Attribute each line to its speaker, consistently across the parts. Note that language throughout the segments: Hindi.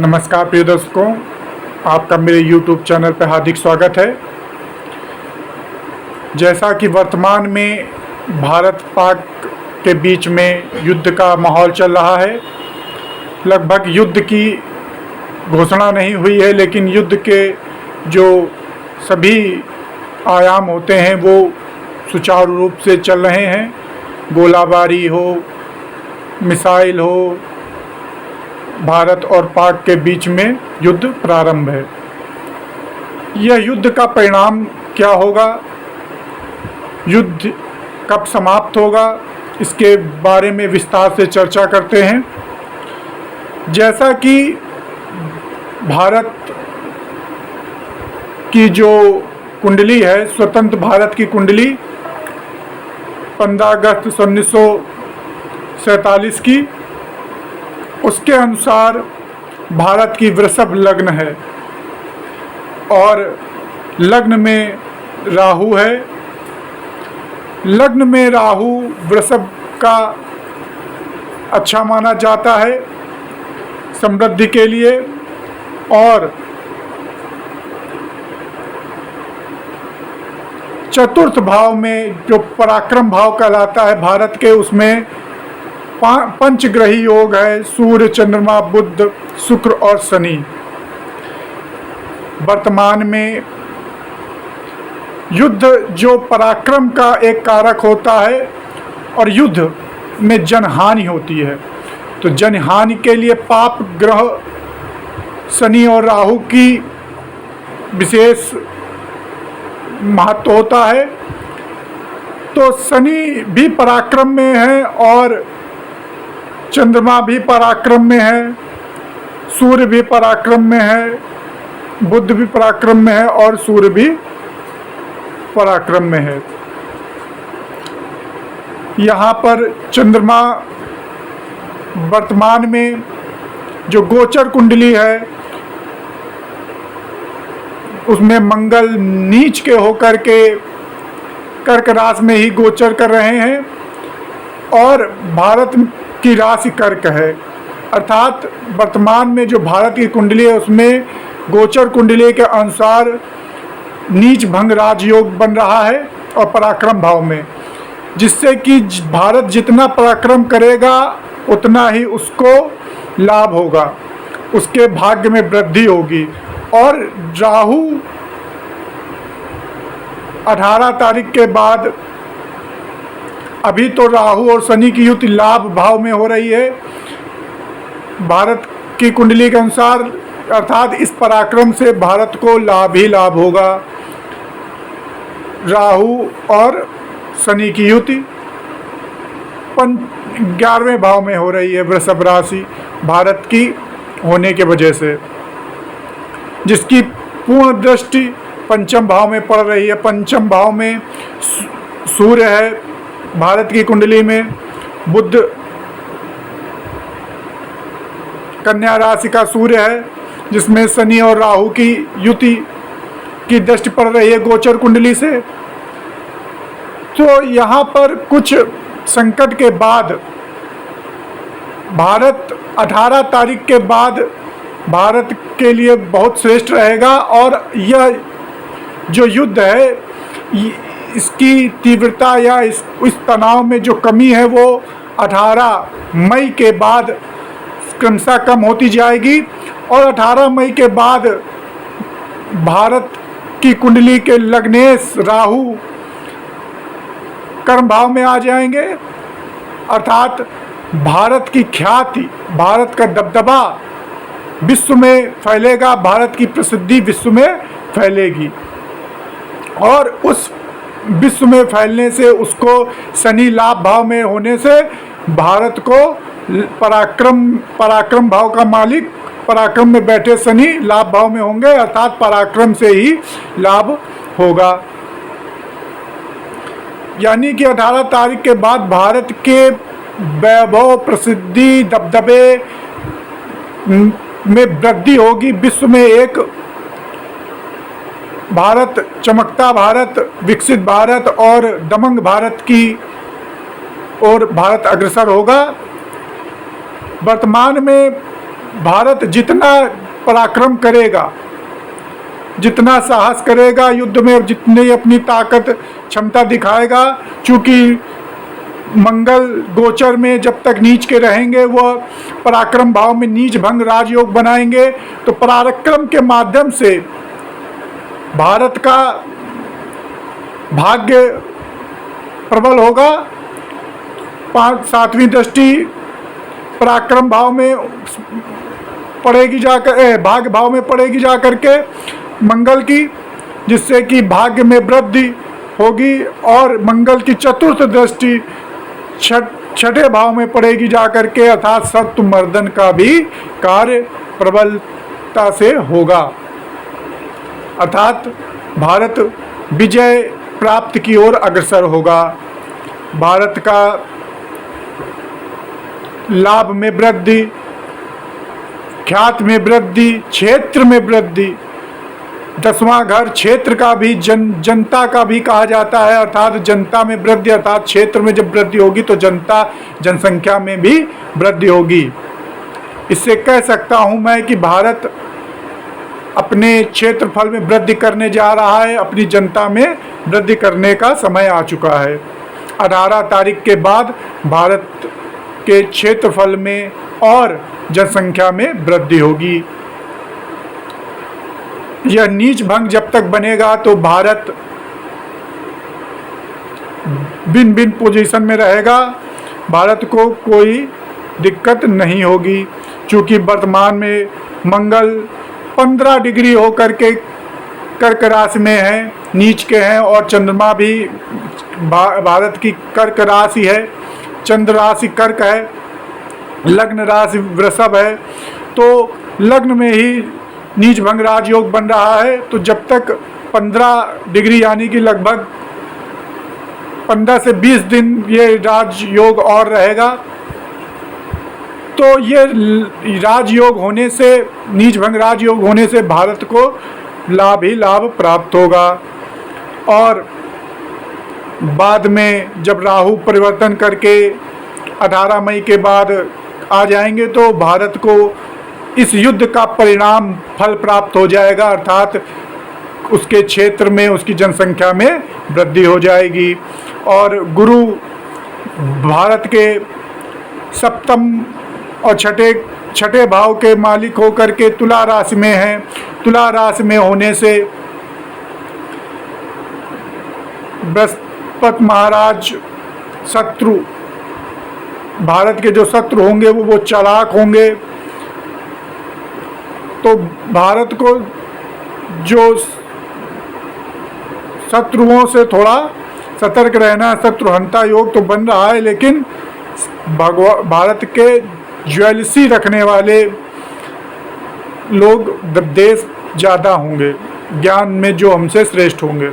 Speaker 1: नमस्कार प्रिय दर्शकों, आपका मेरे YouTube चैनल पर हार्दिक स्वागत है। जैसा कि वर्तमान में भारत पाक के बीच में युद्ध का माहौल चल रहा है, लगभग युद्ध की घोषणा नहीं हुई है, लेकिन युद्ध के जो सभी आयाम होते हैं वो सुचारू रूप से चल रहे हैं। गोलाबारी हो, मिसाइल हो, भारत और पाक के बीच में युद्ध प्रारंभ है। यह युद्ध का परिणाम क्या होगा, युद्ध कब समाप्त होगा, इसके बारे में विस्तार से चर्चा करते हैं। जैसा कि भारत की जो कुंडली है, स्वतंत्र भारत की कुंडली 15 अगस्त 1947 की, उसके अनुसार भारत की वृषभ लग्न है और लग्न में राहु है। लग्न में राहु वृषभ का अच्छा माना जाता है समृद्धि के लिए, और चतुर्थ भाव में जो पराक्रम भाव कहलाता है भारत के, उसमें पंचग्रही योग है, सूर्य, चंद्रमा, बुध, शुक्र और शनि। वर्तमान में युद्ध जो पराक्रम का एक कारक होता है और युद्ध में जनहानि होती है, तो जनहानि के लिए पाप ग्रह शनि और राहु की विशेष महत्व होता है। तो शनि भी पराक्रम में है और चंद्रमा भी पराक्रम में है, सूर्य भी पराक्रम में है, बुध भी पराक्रम में है और सूर्य भी पराक्रम में है। यहाँ पर चंद्रमा वर्तमान में जो गोचर कुंडली है उसमें मंगल नीच के होकर के कर्क राशि में ही गोचर कर रहे हैं और भारत की राशि कर्क है। अर्थात वर्तमान में जो भारत की कुंडली है उसमें गोचर कुंडली के अनुसार नीच भंग राजयोग बन रहा है और पराक्रम भाव में, जिससे कि भारत जितना पराक्रम करेगा उतना ही उसको लाभ होगा, उसके भाग्य में वृद्धि होगी। और राहु 18 तारीख के बाद, अभी तो राहु और शनि की युति लाभ भाव में हो रही है भारत की कुंडली के अनुसार, अर्थात इस पराक्रम से भारत को लाभ ही लाभ होगा। राहु और शनि की युति 11वें भाव में हो रही है वृषभ राशि भारत की होने के वजह से, जिसकी पूर्ण दृष्टि पंचम भाव में पड़ रही है। पंचम भाव में सूर्य है भारत की कुंडली में, बुध कन्या राशि का सूर्य है जिसमें शनि और राहु की युति की दृष्टि पड़ रही है गोचर कुंडली से। तो यहाँ पर कुछ संकट के बाद भारत 18 तारीख के बाद भारत के लिए बहुत श्रेष्ठ रहेगा, और यह जो युद्ध है इसकी तीव्रता या इस तनाव में जो कमी है वो 18 मई के बाद क्रमशः कम होती जाएगी। और 18 मई के बाद भारत की कुंडली के लग्नेश राहु कर्म भाव में आ जाएंगे, अर्थात भारत की ख्याति, भारत का दबदबा विश्व में फैलेगा, भारत की प्रसिद्धि विश्व में फैलेगी, और उस विश्व में फैलने से उसको शनि लाभ भाव में होने से भारत को पराक्रम भाव का मालिक, पराक्रम में बैठे शनि लाभ भाव में होंगे, अर्थात पराक्रम से ही लाभ होगा। यानी कि 18 तारीख के बाद भारत के वैभव, प्रसिद्धि, दबदबे में वृद्धि होगी। विश्व में एक भारत, चमकता भारत, विकसित भारत और दमंग भारत की ओर भारत अग्रसर होगा। वर्तमान में भारत जितना पराक्रम करेगा, जितना साहस करेगा युद्ध में, जितनी अपनी ताकत क्षमता दिखाएगा, चूँकि मंगल गोचर में जब तक नीच के रहेंगे वह पराक्रम भाव में नीच भंग राजयोग बनाएंगे, तो पराक्रम के माध्यम से भारत का भाग्य प्रबल होगा। 7वीं दृष्टि पराक्रम भाव में पड़ेगी जाकर, भाग्य भाव में पड़ेगी जाकर के मंगल की, जिससे कि भाग्य में वृद्धि होगी। और मंगल की चतुर्थ दृष्टि छठे भाव में पड़ेगी जाकर के, अर्थात शत्रु मर्दन का भी कार्य प्रबलता से होगा, अर्थात भारत विजय प्राप्त की ओर अग्रसर होगा। भारत का लाभ में वृद्धि, ख्यात में वृद्धि, क्षेत्र में वृद्धि। 10वां घर क्षेत्र का भी जनता का भी कहा जाता है, अर्थात जनता में वृद्धि, अर्थात क्षेत्र में जब वृद्धि होगी तो जनसंख्या में भी वृद्धि होगी। इससे कह सकता हूं मैं कि भारत अपने क्षेत्रफल में वृद्धि करने जा रहा है, अपनी जनता में वृद्धि करने का समय आ चुका है। 18 तारीख के बाद भारत के क्षेत्रफल में और जनसंख्या में वृद्धि होगी। यह नीच भंग जब तक बनेगा तो भारत भिन्न भिन्न पोजीशन में रहेगा, भारत को कोई दिक्कत नहीं होगी। क्योंकि वर्तमान में मंगल 15 डिग्री होकर के कर्क राशि में है, नीच के हैं, और चंद्रमा भी भारत की कर्क राशि है, चंद्र राशि कर्क है, लग्न राशि वृषभ है, तो लग्न में ही नीच भंग राजयोग बन रहा है। तो जब तक 15 डिग्री यानी कि लगभग 15 से 20 दिन ये राजयोग और रहेगा, तो ये राजयोग होने से, नीच भंग राजयोग होने से भारत को लाभ ही लाभ प्राप्त होगा। और बाद में जब राहु परिवर्तन करके 18 मई के बाद आ जाएंगे तो भारत को इस युद्ध का परिणाम फल प्राप्त हो जाएगा, अर्थात उसके क्षेत्र में, उसकी जनसंख्या में वृद्धि हो जाएगी। और गुरु भारत के सप्तम और छठे भाव के मालिक होकर के तुला राशि में हैं। तुला राशि में होने से बृहस्पति महाराज शत्रु, भारत के जो शत्रु होंगे वो चालाक होंगे, तो भारत को जो शत्रुओं से थोड़ा सतर्क रहना। शत्रुहंता योग तो बन रहा है, लेकिन भारत के ज्वेलसी रखने वाले लोग देश ज़्यादा होंगे, ज्ञान में जो हमसे श्रेष्ठ होंगे।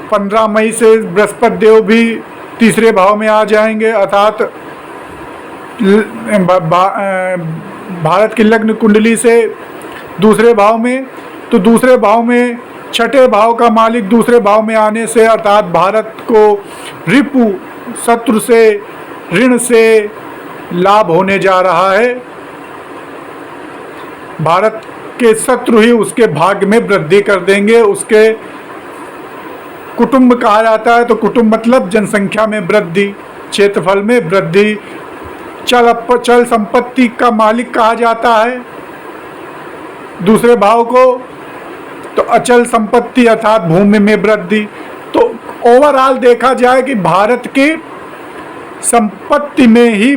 Speaker 1: 15 मई से बृहस्पति देव भी तीसरे भाव में आ जाएंगे, अर्थात भारत की लग्न कुंडली से दूसरे भाव में, तो दूसरे भाव में छठे भाव का मालिक दूसरे भाव में आने से, अर्थात भारत को रिपु शत्रु से, ऋण से लाभ होने जा रहा है। भारत के शत्रु ही उसके भाग्य में वृद्धि कर देंगे। उसके कुटुंब कहा जाता है, तो कुटुंब मतलब जनसंख्या में वृद्धि, क्षेत्रफल में वृद्धि। चल संपत्ति का मालिक कहा जाता है दूसरे भाव को, तो अचल संपत्ति अर्थात भूमि में वृद्धि। तो ओवरऑल देखा जाए कि भारत की संपत्ति में ही,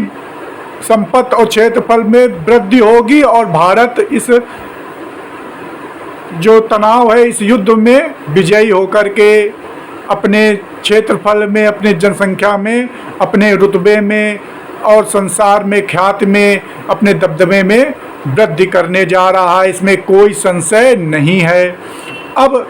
Speaker 1: संपत्ति और क्षेत्रफल में वृद्धि होगी, और भारत इस जो तनाव है, इस युद्ध में विजयी होकर के अपने क्षेत्रफल में, अपने जनसंख्या में, अपने रुतबे में और संसार में, ख्याति में, अपने दबदबे में वृद्धि करने जा रहा है। इसमें कोई संशय नहीं है। अब